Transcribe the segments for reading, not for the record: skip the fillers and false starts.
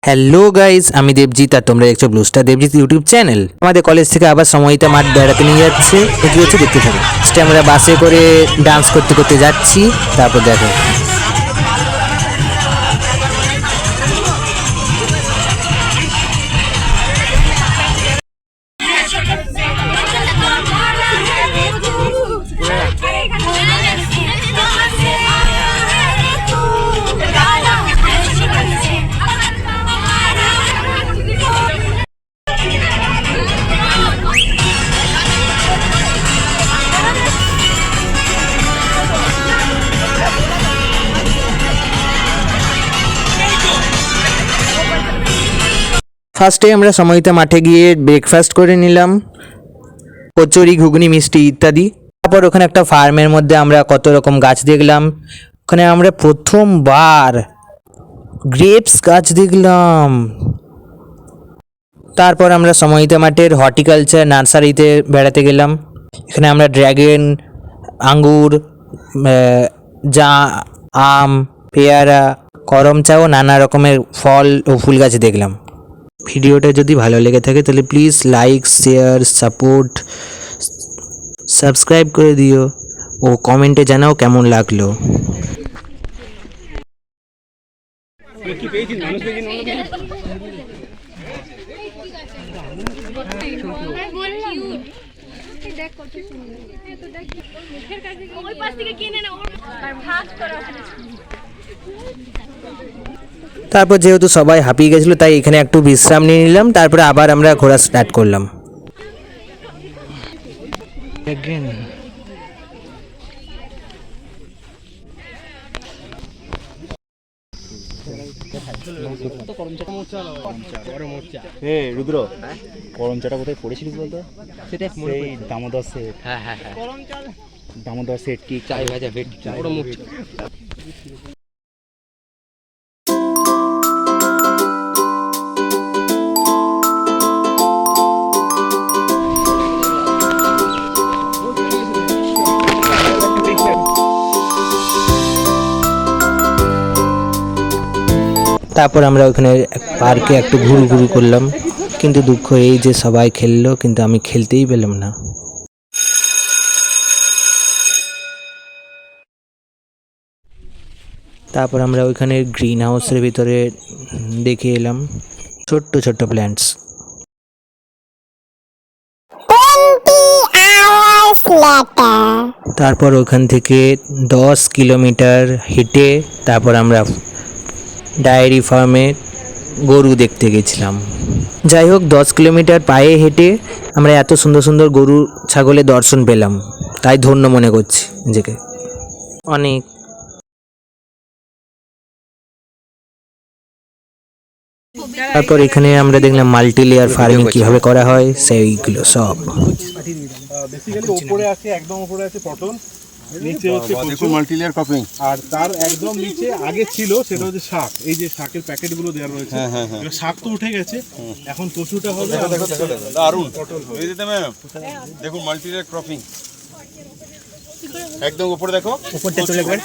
Hello guys, আমি দেবজিৎ আর তোমরা দেখছো ব্লুস্টার দেবজিৎ ইউটিউব চ্যানেল। আমাদের কলেজ থেকে আবার সময়টা মাঠ বেড়াতে নিয়ে যাচ্ছে, কি হচ্ছে দেখতে থাকো। আমরা বাসে করে ডান্স করতে করতে যাচ্ছি, তারপর দেখো। ফার্স্টে আমরা সময়টা মাঠে গিয়ে ব্রেকফাস্ট করে নিলাম, কচুরি, ঘুগনি, মিষ্টি ইত্যাদি। তারপর ওখানে একটা ফার্মের মধ্যে আমরা কত রকম গাছ দেখলাম। ওখানে আমরা প্রথমবার গ্রেপস গাছ দেখলাম। তারপর আমরা সময়টা মাঠের হর্টিকালচার নার্সারিতে বেড়াতে গেলাম। এখানে আমরা ড্রাগন, আঙ্গুর, আম, পেয়ারা, করমচা ও নানা রকমের ফল ও ফুল গাছ দেখলাম। ভিডিওটা যদি ভালো লেগে থাকে তাহলে please like, share, support, subscribe করে দিও ও কমেন্টে জানাও কেমন লাগলো। তারপর যেহেতু সবাই হাঁপিয়ে গেছিলো তাই এখানে একটু বিশ্রাম নিয়ে নিলাম, তারপরে আবার আমরা ঘোরা স্টার্ট করলাম। রুদ্র, করমচাটা কোথায় পড়েছিলিস বলতো? সেটা দামোদর সেট। হ্যাঁ, দামোদর সেট কি চাই ভাজা ভেটকি। তারপর আমরা ওখানে পার্কে একটু ঘুরু করলাম, কিন্তু দুঃখ এই যে সবাই খেললো কিন্তু আমি খেলতেই পেলাম না। তারপর আমরা ওইখানে গ্রিন হাউসের ভিতরে দেখে এলাম ছোট্ট ছোট্ট প্ল্যান্টস। তারপর ওখান থেকে 10 কিলোমিটার হেঁটে তারপর আমরা ডায়েরি ফার্মে গরু দেখতে গেছিলাম। যাই হোক, 10 কিলোমিটার পায়ে হেঁটে আমরা এত সুন্দর সুন্দর গরু ছাগলের দর্শন পেলাম, তাই ধন্য মনে করছি নিজেকে অনেক। তারপর এখানে আমরা দেখলাম মাল্টি লেয়ার ফার্মিং কিভাবে করা হয় সেইগুলো সব। বেসিক্যালি উপরে আছে, একদম উপরে আছে পটল, নিচে হচ্ছে দেখুন মাল্টি লেয়ার ক্রপিং, আর তার একদম নিচে আগে ছিল সেটা হচ্ছে শাক। এই যে শাকের প্যাকেটগুলো দেওয়া রয়েছে, এবার শাক তো উঠে গেছে, এখন কচুটা হবে। দারুন এই দিতে ম্যাম, দেখুন মাল্টি লেয়ার ক্রপিং একদম উপরে দেখো, উপরটা চলে গেল।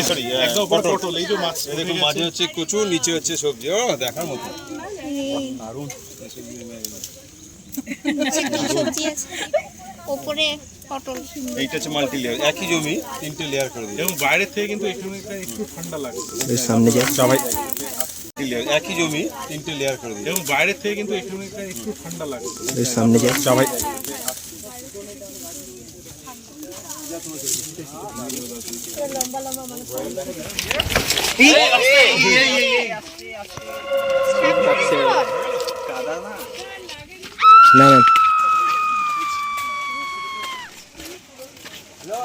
সরি, একদম পটল। এই যে মাছ দেখুন মাঝে হচ্ছে কচু, নিচে হচ্ছে সবজি। ও দেখার মতো দারুন। সবজি আছে, উপরে পটল। এইটা হচ্ছে মাল্টি লেয়ার, একই জমি 3টে লেয়ার করে দিই। এবং বাইরের থেকে কিন্তু এখানে একটু ঠান্ডা লাগছে। এর সামনে যা সবাই একই জমি 3টে লেয়ার করে দিই। এবং বাইরের থেকে কিন্তু এখানে একটু ঠান্ডা লাগছে। এর সামনে যা সবাই লম্বা লম্বা মানুষ। না না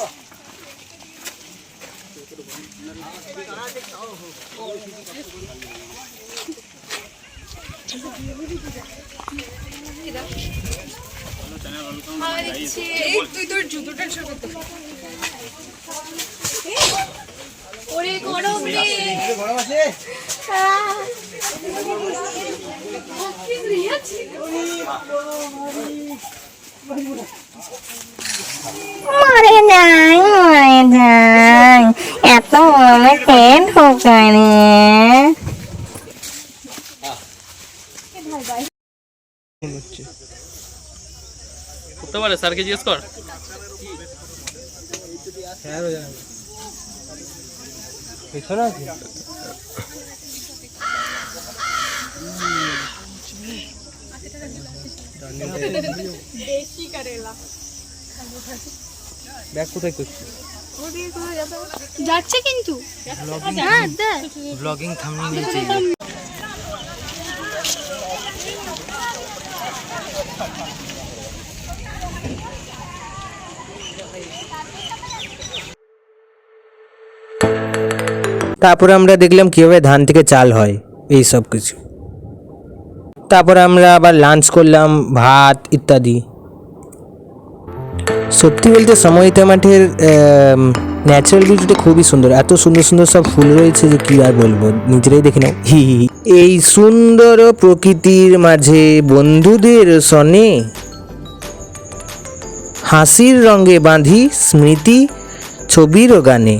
তুই তোর জুতোটা সরাতে। ওরে গরম রে, গরম আছে। মরে যাই এত গরমে পেট ঢোকায় রে। করতে পারে, স্যারকে জিজ্ঞেস কর। যাচ্ছে কিন্তু হ্যাঁ দেখ ব্লগিং থাম্বনেল চাই। তারপরে আমরা দেখলাম কীভাবে ধান থেকে চাল হয়, এই সব কিছু। তারপরে আমরা আবার লাঞ্চ করলাম, ভাত ইত্যাদি। সত্যি বলতে সমহিতা মাঠের ন্যাচারাল বিউটিটা খুবই সুন্দর, এত সুন্দর সুন্দর সব ফুল রয়েছে যে কী আর বলবো, নিজেরাই দেখে নাও। হি হি। এই সুন্দর প্রকৃতির মাঝে বন্ধুদের সনে হাসির রঙে বাঁধি স্মৃতি ছবির গানে।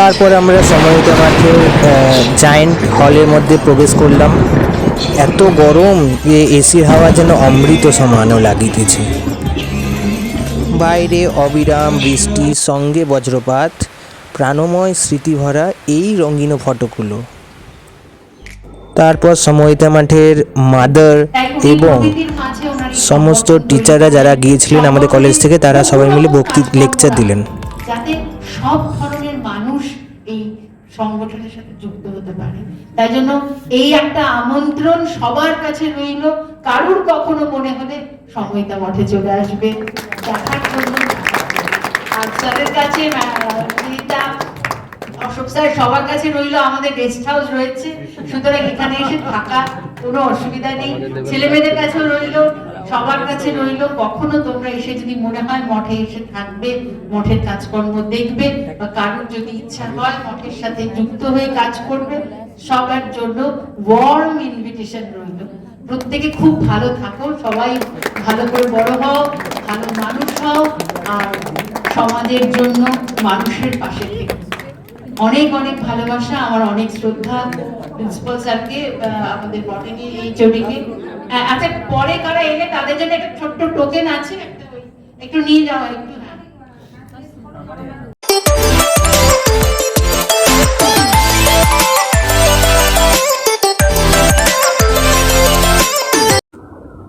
তারপর আমরা সমহিতা মাঠের জায়েন্ট হলের মধ্যে প্রবেশ করলাম। এত গরম যে এসির হাওয়া যেন অমৃত সমানও লাগিতেছে। বাইরে অবিরাম বৃষ্টি, সঙ্গে বজ্রপাত, প্রাণময় স্মৃতিভরা এই রঙিন ফটোগুলো। তারপর সমহিতা মাঠের মাদার এবং সমস্ত টিচাররা যারা গিয়েছিলেন আমাদের কলেজ থেকে, তারা সবাই মিলে ভক্তি লেকচার দিলেন। যাতে সব ধরনের মানুষ এই সংগঠনের সাথে যুক্ত হতে পারে, তাই জন্য এই একটা আমন্ত্রণ সবার কাছে রইল। কারুর কখনো মনে হলে সমহিতা মঠে চলে আসবে দেখার জন্য। আর স্যারের কাছে অশোক স্যার সবার কাছে রইলো, আমাদের গেস্ট হাউস রয়েছে, সুতরাং এখানে এসে থাকা কোনো অসুবিধা নেই। ছেলে মেয়েদের কাছেও রইলো, সবার কাছে রইলো। কখনো তোমরা এসে যদি মনে হয় মঠে এসে থাকবে, মঠের কাজকর্ম দেখবে, বা কারোর যদি ইচ্ছা হয় মঠের সাথে যুক্ত হয়ে কাজ করবে, সবার জন্য ওয়ার্ম ইনভিটেশন রইলো। প্রত্যেকে খুব ভালো থাকো, সবাই ভালো করে বড় হও, ভালো মানুষ হও, আর সমাজের জন্য মানুষের পাশে থেকো। অনেক অনেক ভালোবাসা, আমার অনেক শ্রদ্ধা প্রিন্সিপাল স্যারকে, আমাদের বটানি এইচওডিকে। আচ্ছা, পরে কারা এলে তাদের জন্য একটা ছোট্ট টোকেন আছে, একটু নিয়ে যাওয়া একটু।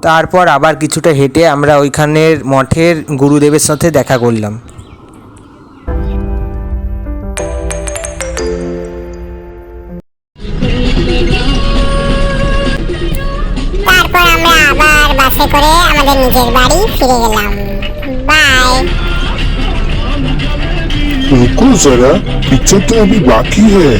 তারপর আবার কিছুটা হেঁটে আমরা ওইখানের মঠের গুরুদেবের সাথে দেখা করলাম। তারপর আমরা আবার বাসে করে আমাদের নিজের বাড়ি ফিরে গেলাম। বাই। रुको जरा, पिक्चर तो अभी बाकी है।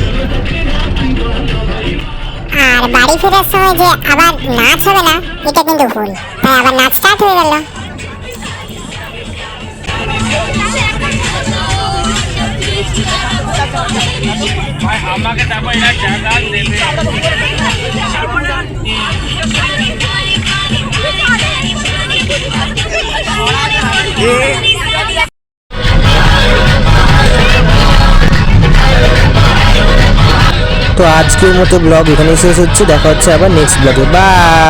আর বাড়ি ফেরার সময় যে আবার নাচ হবে না, এটা কিন্তু ভুল। তাই আবার নাচ স্টার্ট হয়ে গেল। আমাকে তারপর এটা জায়গা দেবে। তো আজকের মতো ব্লগ এখানেই শেষ হচ্ছে, দেখা হচ্ছে আবার নেক্সট ব্লগে। বাই।